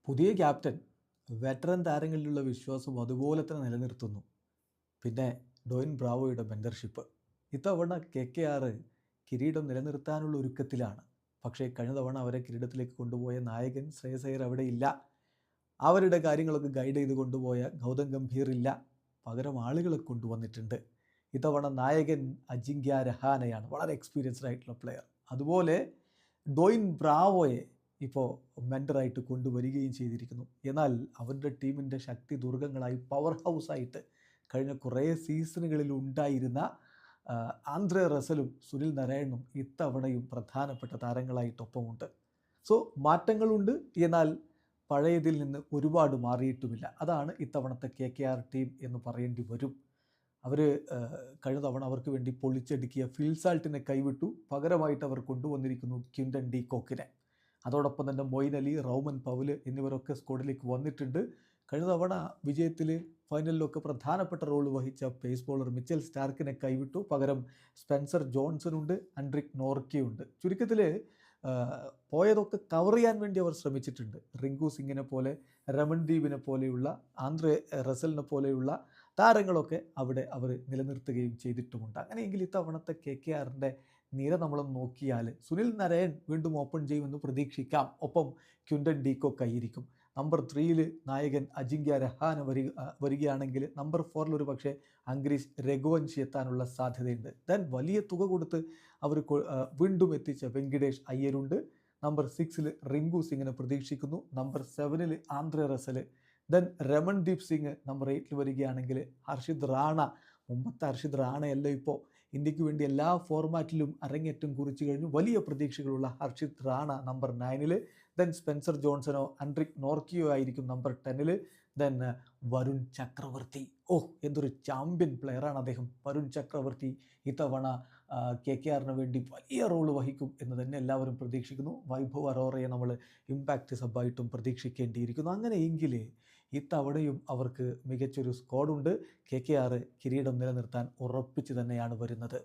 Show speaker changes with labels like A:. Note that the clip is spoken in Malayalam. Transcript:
A: പുതിയ ക്യാപ്റ്റൻ വെറ്ററൻ താരങ്ങളിലുള്ള വിശ്വാസം അതുപോലെ തന്നെ നിലനിർത്തുന്നു. പിന്നെ ഡോയിൻ ബ്രാവോയുടെ മെൻറ്റർഷിപ്പ്. ഇത്തവണ KKR കിരീടം നിലനിർത്താനുള്ള ഒരുക്കത്തിലാണ്. പക്ഷേ കഴിഞ്ഞ തവണ അവരെ കിരീടത്തിലേക്ക് കൊണ്ടുപോയ നായകൻ ശ്രേയസ് അയ്യർ അവിടെ ഇല്ല. അവരുടെ കാര്യങ്ങളൊക്കെ ഗൈഡ് ചെയ്ത് കൊണ്ടുപോയ ഗൗതം ഗംഭീർ ഇല്ല. പകരം ആളുകളെ കൊണ്ടുവന്നിട്ടുണ്ട്. ഇത്തവണ നായകൻ അജിങ്ക്യ രഹാനെയാണ്, വളരെ എക്സ്പീരിയൻസ്ഡ് ആയിട്ടുള്ള പ്ലെയർ. അതുപോലെ ഡോയിൻ ബ്രാവോയെ ഇപ്പോൾ മെൻറ്ററായിട്ട് കൊണ്ടുവരികയും ചെയ്തിരിക്കുന്നു. എന്നാൽ അവരുടെ ടീമിൻ്റെ ശക്തി ദുർഗങ്ങളായി പവർ ഹൗസായിട്ട് കഴിഞ്ഞ കുറേ സീസണുകളിൽ ഉണ്ടായിരുന്ന ആന്ദ്രെ റസലും സുനിൽ നരയനും ഇത്തവണയും പ്രധാനപ്പെട്ട താരങ്ങളായിട്ടൊപ്പമുണ്ട്. സോ മാറ്റങ്ങളുണ്ട്, എന്നാൽ പഴയതിൽ നിന്ന് ഒരുപാട് മാറിയിട്ടുമില്ല. അതാണ് ഇത്തവണത്തെ KKR ടീം എന്ന് പറയേണ്ടി വരും. അവർ കഴിഞ്ഞ തവണ അവർക്ക് വേണ്ടി പൊളിച്ചടുക്കിയ ഫിൽസാൾട്ടിനെ കൈവിട്ടു. പകരമായിട്ട് അവർ കൊണ്ടുവന്നിരിക്കുന്നു ക്വിൻ്റൻ ഡി കോക്കിനെ. അതോടൊപ്പം തന്നെ മൊയിൻ അലി, റൗമൻ പൗല് എന്നിവരൊക്കെ സ്ക്വാഡിലേക്ക് വന്നിട്ടുണ്ട്. കഴിഞ്ഞ തവണ വിജയത്തിൽ ഫൈനലിലൊക്കെ പ്രധാനപ്പെട്ട റോൾ വഹിച്ച പേസ് ബോളർ മിച്ചൽ സ്റ്റാർക്കിനെ കൈവിട്ടു. പകരം സ്പെൻസർ ജോൺസണുണ്ട്, ആൻഡ്രിക് നോർക്കിയുണ്ട്. ചുരുക്കത്തിൽ പോയതൊക്കെ കവർ ചെയ്യാൻ വേണ്ടി അവർ ശ്രമിച്ചിട്ടുണ്ട്. റിങ്കു സിംഗിനെ പോലെ, രമൺദീപിനെ പോലെയുള്ള, ആന്ദ്രെ റസലിനെ പോലെയുള്ള താരങ്ങളൊക്കെ അവിടെ അവർ നിലനിർത്തുകയും ചെയ്തിട്ടുമുണ്ട്. അങ്ങനെയെങ്കിൽ ഇത്തവണത്തെ KKRൻ്റെ നിര നമ്മളൊന്ന് നോക്കിയാൽ സുനിൽ നരയൻ വീണ്ടും ഓപ്പൺ ചെയ്യുമെന്ന് പ്രതീക്ഷിക്കാം. ഒപ്പം ക്വിൻ്റൻ ഡി കോക്ക് ആയിരിക്കും. നമ്പർ 3 നായകൻ അജിങ്ക്യ രഹാനെ വരികയാണെങ്കിൽ നമ്പർ 4 ഒരു പക്ഷേ അംഗ്രീഷ് രഘുവൻഷി എത്താനുള്ള സാധ്യതയുണ്ട്. ദെൻ വലിയ തുക കൊടുത്ത് അവർ വീണ്ടും എത്തിച്ച വെങ്കിടേഷ് അയ്യരുണ്ട്. നമ്പർ 6 റിങ്കു സിംഗിനെ പ്രതീക്ഷിക്കുന്നു. Number 7 Andre Russell. Then Ramandeep Singh number 8 വരികയാണെങ്കിൽ ഹർഷിത് റാണ. മുമ്പത്തെ ഹർഷിത് റാണയല്ല ഇപ്പോൾ ഇന്ത്യക്ക് വേണ്ടി എല്ലാ ഫോർമാറ്റിലും അരങ്ങേറ്റം കുറിച്ചു കഴിഞ്ഞു. വലിയ പ്രതീക്ഷകളുള്ള Harshit Rana number 9. Then Spencer ജോൺസണോ ആൻഡ്രിക് നോർക്കിയോ ആയിരിക്കും നമ്പർ 10. ദെൻ വരുൺ ചക്രവർത്തി. എന്തൊരു ചാമ്പ്യൻ പ്ലെയറാണ് അദ്ദേഹം. വരുൺ ചക്രവർത്തി ഇത്തവണ KKRന് വേണ്ടി വലിയ റോള് വഹിക്കും എന്ന് തന്നെ എല്ലാവരും പ്രതീക്ഷിക്കുന്നു. വൈഭവ് അറോറയെ നമ്മൾ ഇമ്പാക്റ്റ് സബ്ബായിട്ടും പ്രതീക്ഷിക്കേണ്ടിയിരിക്കുന്നു. അങ്ങനെയെങ്കിൽ ഇത്തവണയും അവർക്ക് മികച്ചൊരു സ്ക്വാഡുണ്ട്. KKR കിരീടം നിലനിർത്താൻ ഉറപ്പിച്ച് തന്നെയാണ് വരുന്നത്.